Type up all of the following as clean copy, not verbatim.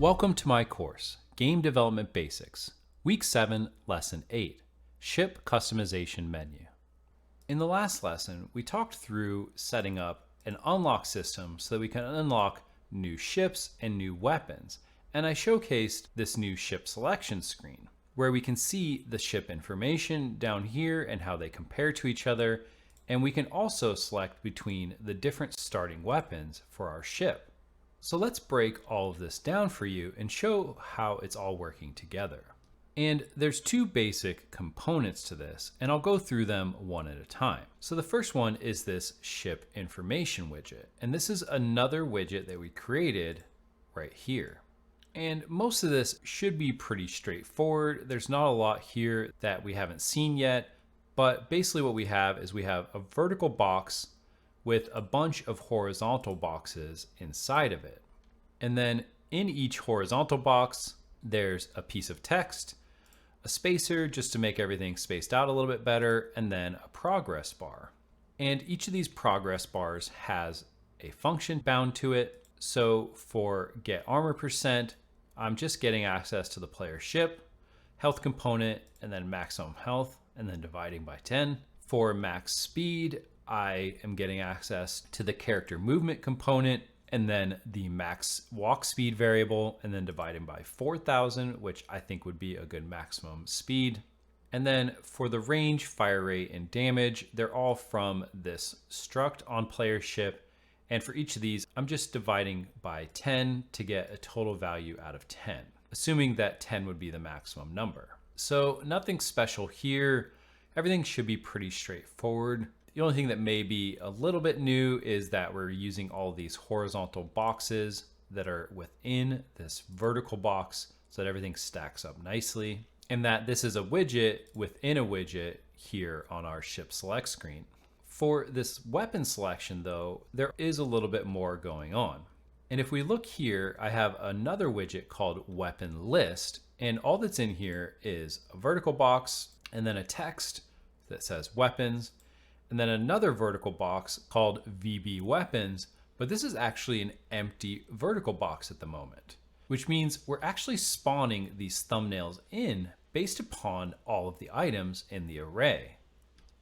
Welcome to my course, Game Development Basics, Week 7, Lesson 8, Ship Customization Menu. In the last lesson, we talked through setting up an unlock system so that we can unlock new ships and new weapons, and I showcased this new ship selection screen, where we can see the ship information down here and how they compare to each other, and we can also select between the different starting weapons for our ship. So let's break all of this down for you and show how it's all working together. And there's two basic components to this, and I'll go through them one at a time. So the first one is this ship information widget. And this is another widget that we created right here. And most of this should be pretty straightforward. There's not a lot here that we haven't seen yet, but basically what we have is we have a vertical box with a bunch of horizontal boxes inside of it. And then in each horizontal box, there's a piece of text, a spacer just to make everything spaced out a little bit better, and then a progress bar. And each of these progress bars has a function bound to it. So for get armor percent, I'm just getting access to the player ship, health component, and then maximum health, and then dividing by 10. For max speed, I am getting access to the character movement component and then the max walk speed variable, and then dividing by 4,000, which I think would be a good maximum speed. And then for the range, fire rate, and damage, they're all from this struct on player ship. And for each of these, I'm just dividing by 10 to get a total value out of 10, assuming that 10 would be the maximum number. So nothing special here. Everything should be pretty straightforward. The only thing that may be a little bit new is that we're using all these horizontal boxes that are within this vertical box so that everything stacks up nicely, and that this is a widget within a widget here on our ship select screen. For this weapon selection though, there is a little bit more going on. And if we look here, I have another widget called Weapon List, and all that's in here is a vertical box and then a text that says weapons, and then another vertical box called VB Weapons, but this is actually an empty vertical box at the moment, which means we're actually spawning these thumbnails in based upon all of the items in the array.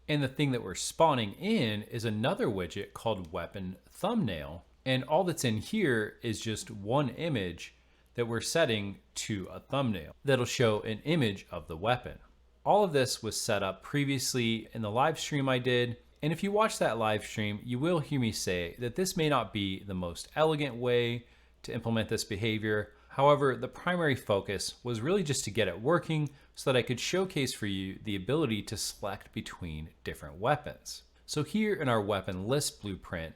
And the thing that we're spawning in is another widget called Weapon Thumbnail, and all that's in here is just one image that we're setting to a thumbnail that'll show an image of the weapon. All of this was set up previously in the live stream I did. And if you watch that live stream, you will hear me say that this may not be the most elegant way to implement this behavior. However, the primary focus was really just to get it working so that I could showcase for you the ability to select between different weapons. So here in our weapon list blueprint,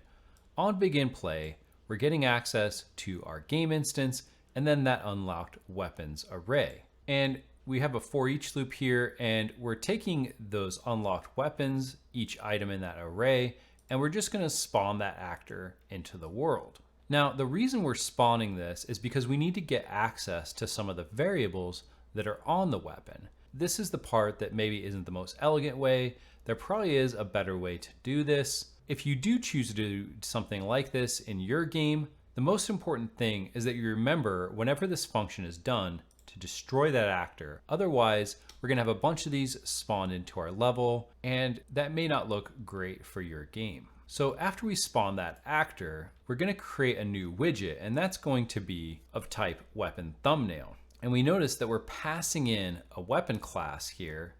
on begin play, we're getting access to our game instance and then that unlocked weapons array. And we have a for each loop here, and we're taking those unlocked weapons, each item in that array, and we're just gonna spawn that actor into the world. Now, the reason we're spawning this is because we need to get access to some of the variables that are on the weapon. This is the part that maybe isn't the most elegant way. There probably is a better way to do this. If you do choose to do something like this in your game, the most important thing is that you remember whenever this function is done, to destroy that actor. Otherwise, we're gonna have a bunch of these spawned into our level, and that may not look great for your game. So after we spawn that actor, we're gonna create a new widget, and that's going to be of type weapon thumbnail. And we notice that we're passing in a weapon class here,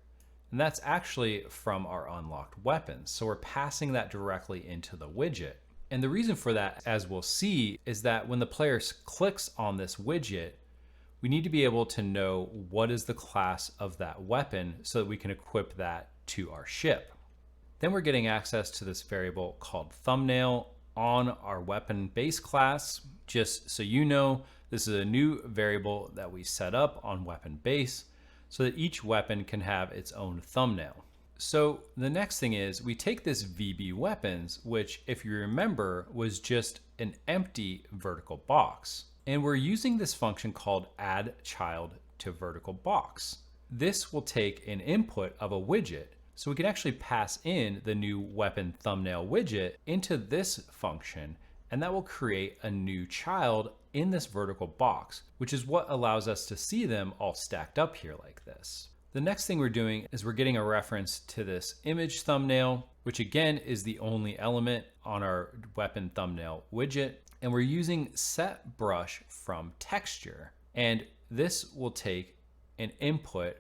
and that's actually from our unlocked weapons. So we're passing that directly into the widget. And the reason for that, as we'll see, is that when the player clicks on this widget, we need to be able to know what is the class of that weapon so that we can equip that to our ship. Then we're getting access to this variable called thumbnail on our weapon base class. Just so you know, this is a new variable that we set up on weapon base so that each weapon can have its own thumbnail. So the next thing is we take this VB weapons, which if you remember was just an empty vertical box. And we're using this function called add child to vertical box. This will take an input of a widget. So we can actually pass in the new weapon thumbnail widget into this function, and that will create a new child in this vertical box, which is what allows us to see them all stacked up here like this. The next thing we're doing is we're getting a reference to this image thumbnail, which again is the only element on our weapon thumbnail widget. And we're using set brush from texture. And this will take an input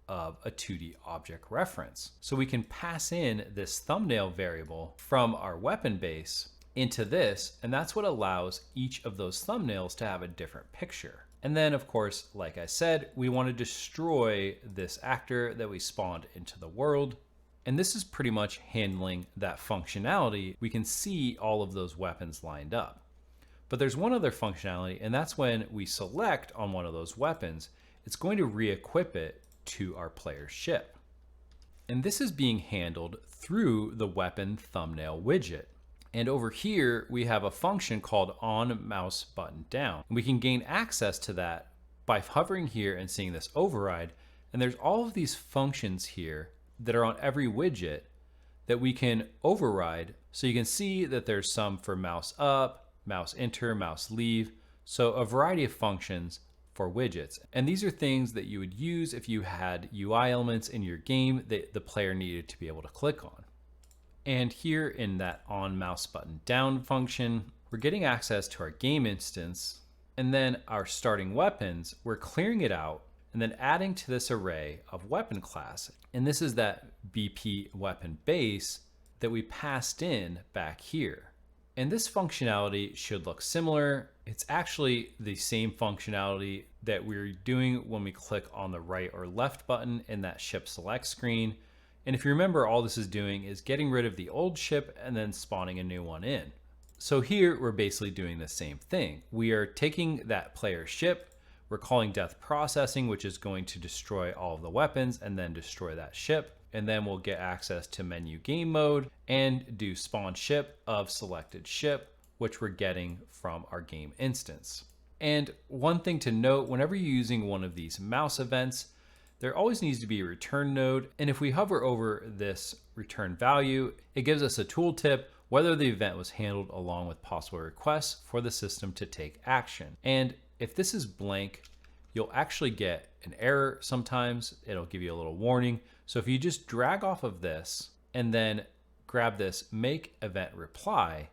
of a 2D object reference. So we can pass in this thumbnail variable from our weapon base into this, and that's what allows each of those thumbnails to have a different picture. And then of course, like I said, we want to destroy this actor that we spawned into the world. And this is pretty much handling that functionality. We can see all of those weapons lined up. But there's one other functionality, and that's when we select on one of those weapons, it's going to re-equip it to our player's ship. And this is being handled through the weapon thumbnail widget. And over here, we have a function called on mouse button down. And we can gain access to that by hovering here and seeing this override. And there's all of these functions here that are on every widget that we can override. So you can see that there's some for mouse up, mouse enter, mouse leave. So a variety of functions for widgets. And these are things that you would use if you had UI elements in your game that the player needed to be able to click on. And here in that on mouse button down function, we're getting access to our game instance, and then our starting weapons, we're clearing it out and then adding to this array of weapon class. And this is that BP weapon base that we passed in back here. And this functionality should look similar. It's actually the same functionality that we're doing when we click on the right or left button in that ship select screen. And if you remember, all this is doing is getting rid of the old ship and then spawning a new one in. So here we're basically doing the same thing. We are taking that player ship, we're calling death processing, which is going to destroy all of the weapons and then destroy that ship. And then we'll get access to menu game mode and do spawn ship of selected ship, which we're getting from our game instance. And one thing to note, whenever you're using one of these mouse events, there always needs to be a return node. And if we hover over this return value, it gives us a tooltip whether the event was handled along with possible requests for the system to take action. And if this is blank, you'll actually get an error sometimes. It'll give you a little warning. So if you just drag off of this and then grab this make event reply,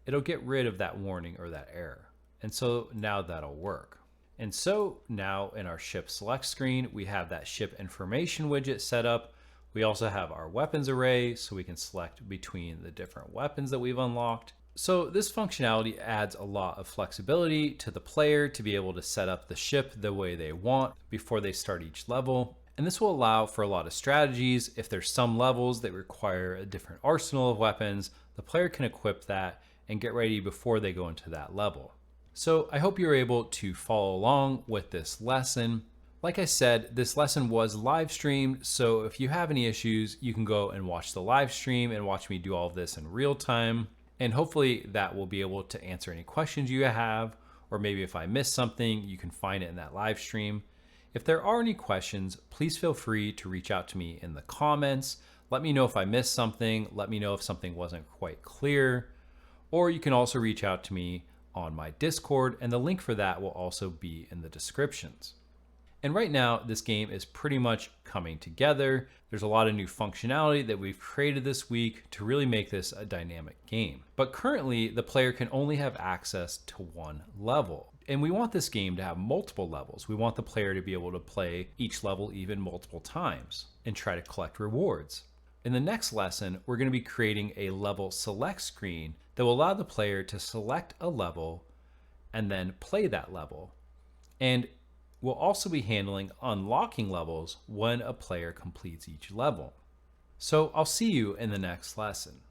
it'll get rid of that warning or that error. And so now that'll work. And so now in our ship select screen, we have that ship information widget set up. We also have our weapons array, so we can select between the different weapons that we've unlocked. So this functionality adds a lot of flexibility to the player to be able to set up the ship the way they want before they start each level. And this will allow for a lot of strategies. If there's some levels that require a different arsenal of weapons, the player can equip that and get ready before they go into that level. So I hope you're able to follow along with this lesson. Like I said, this lesson was live streamed, so if you have any issues, you can go and watch the live stream and watch me do all of this in real time. And hopefully that will be able to answer any questions you have, or maybe if I missed something, you can find it in that live stream. If there are any questions, please feel free to reach out to me in the comments. Let me know if I missed something. Let me know if something wasn't quite clear. Or you can also reach out to me on my Discord, and the link for that will also be in the descriptions. And right now, this game is pretty much coming together. There's a lot of new functionality that we've created this week to really make this a dynamic game. But currently, the player can only have access to one level. And we want this game to have multiple levels. We want the player to be able to play each level even multiple times and try to collect rewards. In the next lesson, we're going to be creating a level select screen that will allow the player to select a level and then play that level. And we'll also be handling unlocking levels when a player completes each level. So I'll see you in the next lesson.